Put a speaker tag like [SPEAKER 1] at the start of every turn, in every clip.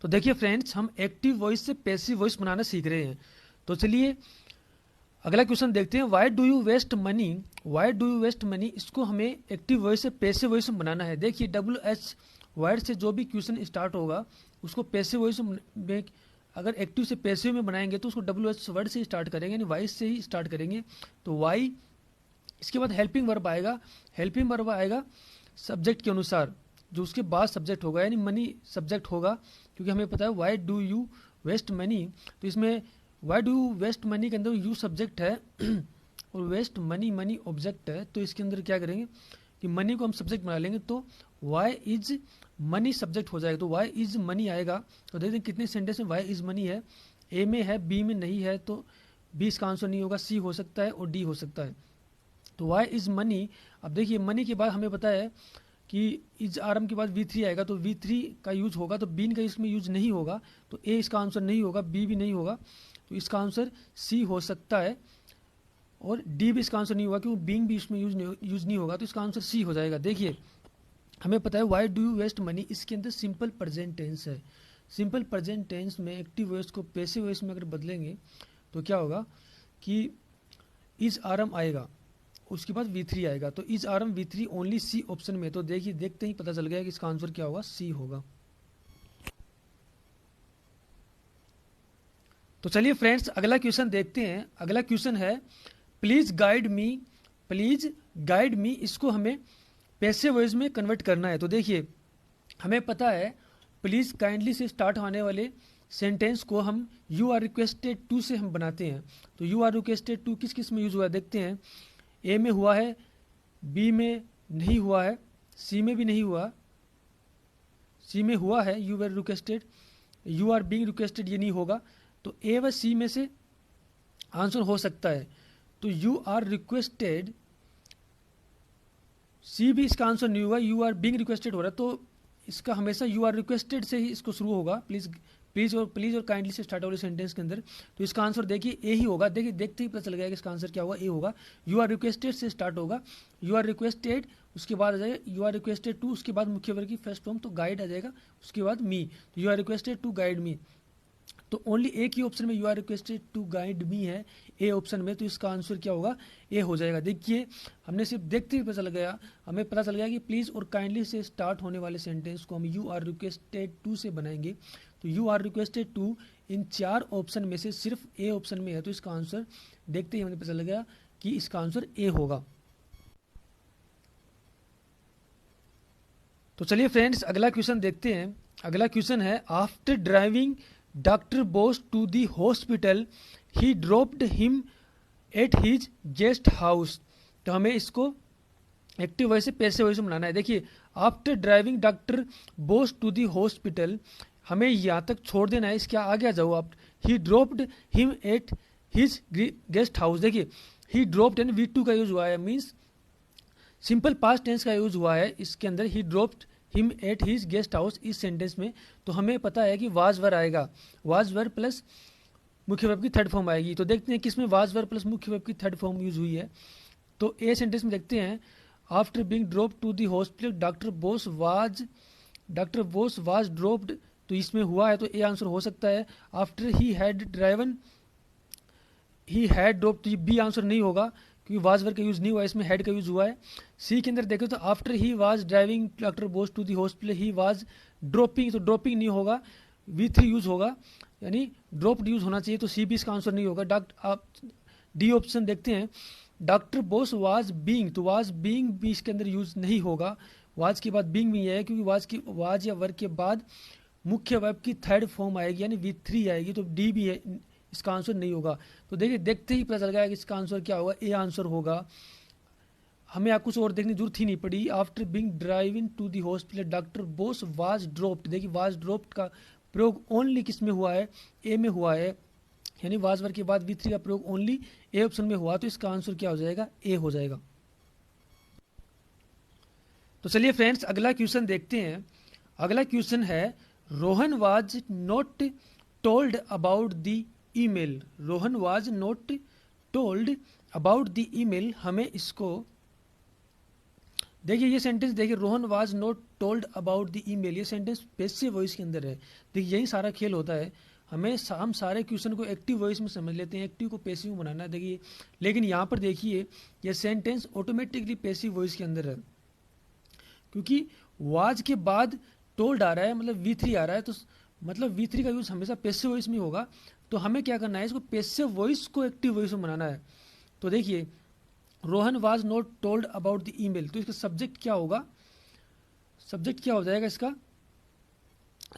[SPEAKER 1] तो देखिए फ्रेंड्स, हम एक्टिव वॉइस से पैसिव वॉइस बनाना सीख रहे हैं। तो चलिए अगला क्वेश्चन देखते हैं। Why do you waste money, why do you waste money, इसको हमें एक्टिव वॉइस से पैसिव वॉइस में बनाना है। देखिए WH वर्ड से जो भी क्वेश्चन स्टार्ट होगा उसको पैसिव वॉइस में, अगर एक्टिव से पैसिव में बनाएंगे तो उसको WH वर्ड से स्टार्ट करेंगे, यानी वाइस से ही स्टार्ट करेंगे। तो वाई, इसके बाद हेल्पिंग वर्ब आएगा, हेल्पिंग वर्ब आएगा सब्जेक्ट के अनुसार, जो उसके बाद सब्जेक्ट होगा, यानी मनी सब्जेक्ट होगा, क्योंकि हमें पता है why do you waste money. तो इसमें why do you waste money के अंदर यू सब्जेक्ट है और वेस्ट मनी मनी ऑब्जेक्ट है। तो इसके अंदर क्या करेंगे कि मनी को हम सब्जेक्ट बना लेंगे, तो वाई इज मनी सब्जेक्ट हो जाएगा, तो वाई इज मनी आएगा। तो देखते हैं कितने सेंटेंस में वाई इज मनी है। ए में है, बी में नहीं है, तो बी इसका आंसर नहीं होगा, सी हो सकता है और डी हो सकता है। तो वाई इज मनी। अब देखिए मनी के बाद हमें पता है कि इज आरम के बाद V3 आएगा, तो V3 का यूज होगा, तो बीन का इसमें यूज नहीं होगा, तो ए इसका आंसर नहीं होगा, बी भी नहीं होगा, तो इसका आंसर सी हो सकता है, और डी भी इसका आंसर नहीं होगा क्योंकि बीइंग भी इसमें यूज नहीं होगा, तो इसका आंसर सी हो जाएगा। देखिए हमें पता है why do you waste money, इसके अंदर सिंपल प्रेजेंट टेंस है। सिंपल प्रेजेंट टेंस में एक्टिव वॉइस को पैसिव वॉइस में अगर बदलेंगे तो क्या होगा कि इज आरम आएगा, उसके बाद V3 आएगा, तो इज आरम V3 ओनली सी ऑप्शन में। तो देखिए देखते ही पता चल गया कि इसका आंसर क्या होगा, सी होगा। तो चलिए फ्रेंड्स अगला क्वेश्चन देखते हैं। अगला क्वेश्चन है please guide me, please guide me, इसको हमें पैसिव वॉइस में कन्वर्ट करना है। तो देखिए हमें पता है प्लीज काइंडली से स्टार्ट होने वाले सेंटेंस को हम यू आर रिक्वेस्टेड टू से हम बनाते हैं। तो यू आर रिक्वेस्टेड टू किस किस में यूज हुआ है देखते हैं। ए में हुआ है, बी में नहीं हुआ है, सी में भी नहीं हुआ, सी में हुआ है you are requested, you are being requested ये नहीं होगा, तो ए व सी में से आंसर हो सकता है। तो यू आर रिक्वेस्टेड, सी भी इसका आंसर नहीं हुआ, यू आर बीइंग रिक्वेस्टेड हो रहा है, तो इसका हमेशा यू आर रिक्वेस्टेड से ही इसको शुरू होगा। प्लीज और काइंडली से स्टार्ट वाले सेंटेंस के अंदर, तो इसका आंसर देखिए ए ही होगा। देखिए देखते ही पता चल गया कि इसका आंसर क्या होगा, ए होगा। यू आर रिक्वेस्टेड से स्टार्ट होगा, यू आर रिक्वेस्टेड, उसके बाद आ जाएगा यू आर रिक्वेस्टेड टू, उसके बाद मुख्य वर्ग की फर्स्ट फॉर्म तो गाइड आ जाएगा, उसके बाद मी, तो you are requested to guide me. तो ओनली एक ही ऑप्शन में you are requested to guide me है, ए ऑप्शन में, तो इसका आंसर क्या होगा, ए हो जाएगा। देखिए हमने सिर्फ देखते ही पता चल गया, हमें पता चल गया कि प्लीज और काइंडली से स्टार्ट होने वाले सेंटेंस को हम यू आर रिक्वेस्टेड टू से बनाएंगे। तो यू आर रिक्वेस्टेड टू इन चार ऑप्शन में से सिर्फ ए ऑप्शन में है, तो इसका आंसर देखते ही हमें पता चल गया कि इसका आंसर ए होगा। तो चलिए फ्रेंड्स अगला क्वेश्चन देखते हैं। अगला क्वेश्चन है after driving doctor Bose to the hospital he dropped him at his guest house. तो हमें इसको एक्टिव वॉइस से पैसिव वॉइस में बनाना है। देखिए after driving doctor Bose to the hospital, हमें यहाँ तक छोड़ देना है, इसके आगे आ जाओ आप। ही dropped him at his guest house, देखिए ही ड्रॉप्ड एंड V2 का यूज हुआ है, मीन्स सिंपल पास्ट टेंस का यूज हुआ है इसके अंदर। ही dropped him at his guest house इस सेंटेंस में, तो हमें पता है कि वाज वर आएगा, वाज वर प्लस मुख्य वर्ब की थर्ड फॉर्म आएगी। तो देखते हैं किसमें वाज वर प्लस मुख्य वर्ब की थर्ड फॉर्म यूज हुई है। तो ए सेंटेंस में देखते हैं after being dropped to the hospital doctor Bose was dropped, तो इसमें हुआ है, तो ए आंसर हो सकता है। After he had driven, he had dropped, तो बी आंसर नहीं होगा क्योंकि वाज वर का यूज नहीं हुआ, इसमें हैड का यूज हुआ है। सी के अंदर देखो तो after he was driving doctor Bose to the hospital he was dropping, तो ड्रॉपिंग नहीं होगा, V3 यूज होगा, यानी ड्रॉप्ड यूज होना चाहिए, तो सी भी इसका आंसर नहीं होगा। आप डी ऑप्शन देखते हैं डॉक्टर बोस वाज बीइंग, तो वाज बीइंग भी इसके अंदर यूज नहीं होगा, वाज के बाद बीइंग भी है, क्योंकि वाज या वर्ग के बाद मुख्य वर्ब की थर्ड फॉर्म आएगी यानी V3 आएगी, तो डी भी है, इसका आंसर नहीं होगा। तो देखिए देखते ही पता चल गया कि इसका आंसर क्या होगा, ए आंसर होगा। हमें आप कुछ और देखने की जरूरत ही नहीं पड़ी। After being driving to the hospital doctor Bose was dropped, देखिए वाज ड्रॉप्ड का प्रयोग ओनली किस में हुआ है, ए में हुआ है, यानी वाज वर्ग के बाद V3 का प्रयोग ओनली ए ऑप्शन में हुआ, तो इसका आंसर क्या हो जाएगा, ए हो जाएगा। तो चलिए फ्रेंड्स अगला क्वेश्चन देखते हैं। अगला क्वेश्चन है Rohan was not told about the email, Rohan was not told about the email, हमें इसको देखिए ये सेंटेंस, देखिए Rohan was not told about the email, ये सेंटेंस पैसिव वॉइस के अंदर है। देखिए यही सारा खेल होता है, हम सारे क्वेश्चन को एक्टिव वॉइस में समझ लेते हैं, एक्टिव को पैसिव में बनाना है। देखिए लेकिन यहाँ पर देखिए ये सेंटेंस ऑटोमेटिकली पैसिव वॉइस के अंदर है, क्योंकि वाज के बाद टोल्ड आ रहा है, मतलब V3 आ रहा है, तो मतलब V3 का यूज हमेशा पैसिव वॉइस में होगा। तो हमें क्या करना है, इसको पैसिव वॉइस को एक्टिव वॉइस में बनाना है। तो देखिए Rohan was not told about the email, तो इसका सब्जेक्ट क्या होगा, सब्जेक्ट क्या हो जाएगा, इसका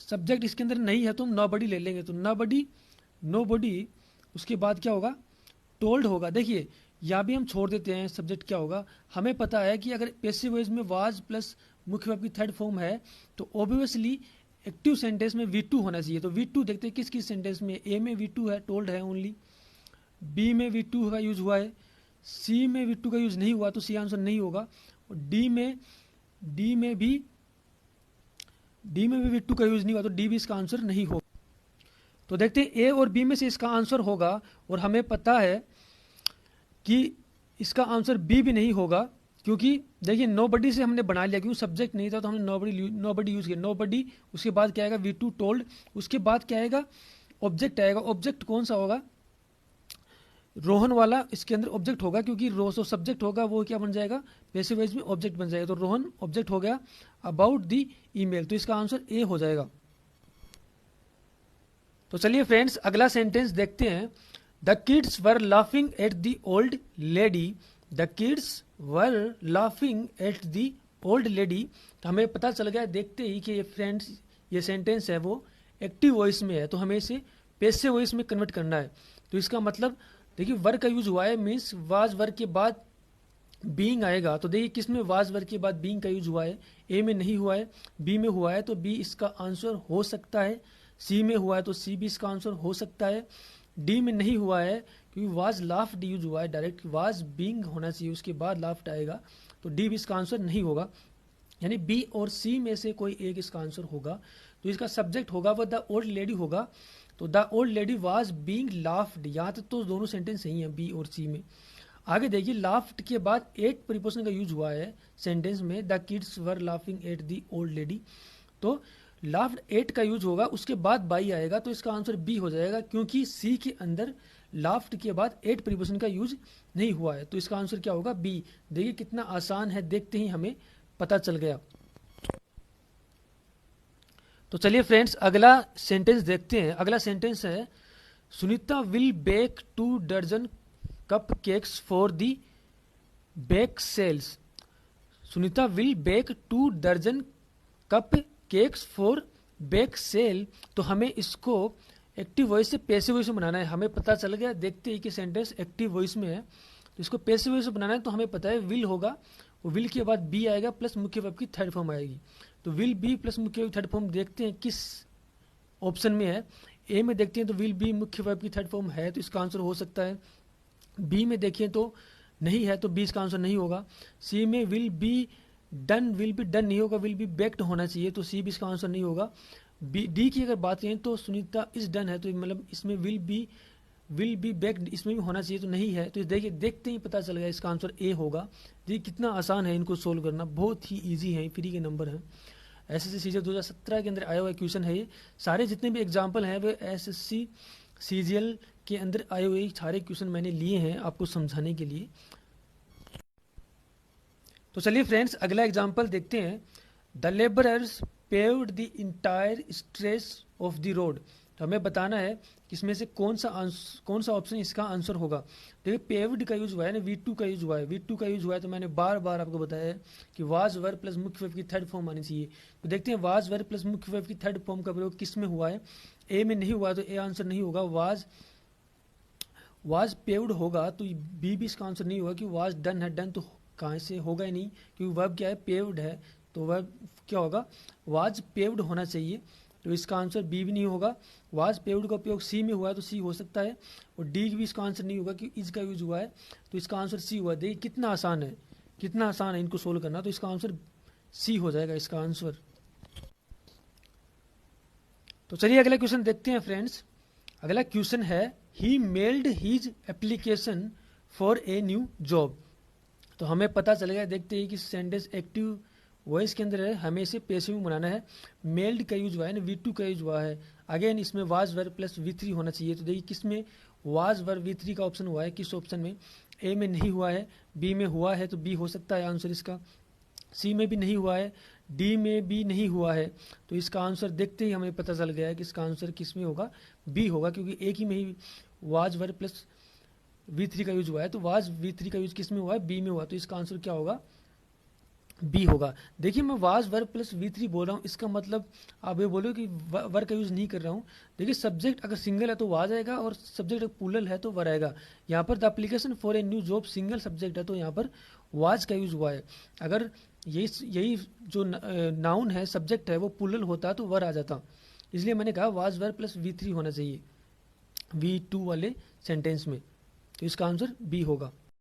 [SPEAKER 1] सब्जेक्ट इसके अंदर नहीं है तो हम नोबडी ले लेंगे, तो नोबडी उसके बाद क्या होगा, टोल्ड होगा। देखिए यहाँ भी हम छोड़ देते हैं, सब्जेक्ट क्या होगा, हमें पता है कि अगर पैसिव वॉइस में वाज प्लस मुख्य वर्ब की थर्ड फॉर्म है तो ऑब्वियसली एक्टिव सेंटेंस में V2 होना चाहिए। तो V2 देखते हैं किस किस सेंटेंस में, A में V2 है, टोल्ड है ओनली, B में V2 का यूज हुआ है, C में V2 का यूज नहीं हुआ तो C आंसर नहीं होगा, और D में भी V2 का यूज नहीं हुआ तो D भी इसका आंसर नहीं होगा। तो देखते हैं A और B में से इसका आंसर होगा, और हमें पता है कि इसका आंसर B भी नहीं होगा, क्योंकि देखिए नोबडी से हमने बना लिया, क्योंकि सब्जेक्ट नहीं था तो हमने नोबडी यूज किया, नोबडी, उसके बाद क्या आएगा V2 टोल्ड, उसके बाद क्या आएगा ऑब्जेक्ट आएगा। ऑब्जेक्ट कौन सा होगा, रोहन वाला इसके अंदर ऑब्जेक्ट होगा, क्योंकि जो सब्जेक्ट होगा वो क्या बन जाएगा, पैसिव वॉइस में ऑब्जेक्ट बन जाएगा। तो रोहन ऑब्जेक्ट हो गया, अबाउट द ईमेल, तो इसका आंसर A हो जाएगा। तो चलिए फ्रेंड्स अगला सेंटेंस देखते हैं। The kids were laughing at the old lady, the kids were laughing at the old lady. तो हमें पता चल गया देखते ही कि ये फ्रेंड्स ये सेंटेंस है वो एक्टिव वॉइस में है, तो हमें इसे पैसिव वॉइस में कन्वर्ट करना है। तो इसका मतलब देखिए वर का यूज हुआ है, मीन्स वाज वर के बाद बीइंग आएगा। तो देखिए किस में वाज वर के बाद बीइंग का यूज हुआ है, A में नहीं हुआ है, B में हुआ है, तो B इसका आंसर हो सकता है, C में हुआ है तो C भी इसका आंसर हो सकता है, D में नहीं हुआ है क्योंकि वाज लाफ्ड यूज हुआ है, डायरेक्ट वाज बीइंग होना चाहिए उसके बाद लाफ्ड आएगा, तो D भी इसका आंसर नहीं होगा, यानी B और C में से कोई एक इसका आंसर होगा। तो इसका सब्जेक्ट होगा वह द ओल्ड लेडी होगा, तो the old lady was being laughed, यहाँ तक तो दोनों सेंटेंस सही हैं B और C में। आगे देखिए लाफ्ड के बाद एट प्रीपोजिशन का यूज हुआ है सेंटेंस में, the kids were laughing at the old lady, तो लाफ्ड एट का यूज होगा, उसके बाद बाई आएगा, तो इसका आंसर B हो जाएगा, क्योंकि C के अंदर लाफ्ड के बाद एट प्रीपोजिशन का यूज नहीं हुआ है, तो इसका आंसर क्या होगा B। देखिए कितना आसान है, देखते ही हमें पता चल गया। तो चलिए फ्रेंड्स अगला सेंटेंस देखते हैं। अगला सेंटेंस है सुनीता विल बेक 2 दर्जन cupcakes for the bake sales. Sunita will bake 2 दर्जन cupcakes for bake sale, तो हमें इसको एक्टिव वॉइस से पैसिव वॉइस में बनाना है। हमें पता चल गया देखते ही कि सेंटेंस एक्टिव वॉइस में है, तो इसको पैसिव वॉइस में बनाना है, तो हमें पता है विल होगा, वो विल के बाद B आएगा प्लस मुख्य वर्ब की थर्ड फॉर्म आएगी, तो विल B प्लस मुख्य वर्ब की थर्ड फॉर्म देखते हैं किस ऑप्शन में है। A में देखते हैं तो विल B मुख्य वर्ब की थर्ड फॉर्म है, तो इसका आंसर हो सकता है। B में देखें तो नहीं है, तो B इसका आंसर नहीं होगा। C में विल बी डन नहीं होगा, विल बी बेक्ड होना चाहिए, तो C भी इसका आंसर नहीं होगा। D की अगर बात करें तो सुनीता इज डन है, तो मतलब इसमें विल बी बेक्ड इसमें भी होना चाहिए, तो नहीं है, तो देखिए देखते ही पता चल गया इसका आंसर A होगा। देखिए कितना आसान है इनको सोल्व करना, बहुत ही ईजी है, फ्री के नंबर हैं। SSC CGL 2017 के अंदर आया हुआ क्वेश्चन है ये, सारे जितने भी एग्जाम्पल हैं वे SSC CGL के अंदर आए हुए सारे क्वेश्चन मैंने लिए हैं आपको समझाने के लिए। तो चलिए फ्रेंड्स अगला एग्जाम्पल देखते हैं। The labourers paved the entire stretch of the road, तो हमें बताना है कि इसमें से कौन सा ऑप्शन इसका आंसर होगा। देखिए पेव्ड का यूज हुआ है ना, V2 का यूज हुआ है, V2 का यूज हुआ है, तो मैंने बार बार आपको बताया है कि वाज वर्ब प्लस मुख्य वर्ब की थर्ड फॉर्म आनी चाहिए। तो देखते हैं वाज वर्ब प्लस मुख्य वर्ब की थर्ड फॉर्म का प्रयोग किस में हुआ है। A में नहीं हुआ तो A आंसर नहीं होगा, वाज पेव्ड होगा तो B भी इसका आंसर नहीं होगा, कि वाज डन है, डन तो कहाँ से होगा ही नहीं, क्योंकि वर्ब क्या है पेव्ड है, तो वर्ब क्या होगा वाज पेव्ड होना चाहिए, तो इसका आंसर B भी नहीं होगा। वाज पेव्ड का उपयोग C में हुआ है तो C हो सकता है, और D भी इसका आंसर नहीं होगा क्योंकि इज का यूज हुआ है, तो इसका आंसर C हुआ। देखिए कितना आसान है, कितना आसान है इनको सोल्व करना, तो इसका आंसर C हो जाएगा इसका आंसर। तो चलिए अगला क्वेश्चन देखते हैं फ्रेंड्स। अगला क्वेश्चन है he mailed his application for a new job, तो तो हमें पता चल गया, देखते हैं कि सेंटेंस एक्टिव वॉइस के अंदर है, हमें इसे पेसिव में बनाना है। मेल्ड का यूज हुआ है ना, V2 का यूज हुआ है। अगेन इसमें वाज वर्ब प्लस V3 होना चाहिए। तो देखिए किस में वाज वर्ब V3 का ऑप्शन हुआ है, किस ऑप्शन में? ए में नहीं हुआ है, बी में हुआ है, तो बी हो सकता है आंसर इसका। सी में भी नहीं हुआ है, डी में भी नहीं हुआ है, तो इसका आंसर देखते ही हमें पता चल गया है कि इसका आंसर किस में होगा, बी होगा, क्योंकि एक ही में he was verb plus V3 का यूज हुआ है। तो वाज V3 का यूज किस में हुआ है? बी में हुआ, तो इसका आंसर क्या होगा? बी होगा। देखिए मैं वाज वर्ब प्लस V3 बोल रहा हूँ, इसका मतलब आप ये बोलो कि वर्ब का यूज नहीं कर रहा हूँ। देखिए सब्जेक्ट अगर सिंगल है तो वाज आएगा, और सब्जेक्ट अगर प्लूरल है तो वर आएगा। यहाँ पर the application for a new job single subject है, तो यहाँ पर वाज का यूज हुआ है। अगर यही जो नाउन है, सब्जेक्ट है, वो प्लूरल होता तो वर आ जाता, इसलिए मैंने कहा वाज वर्ब प्लस V3 होना चाहिए V2 वाले सेंटेंस में। तो इसका आंसर बी होगा।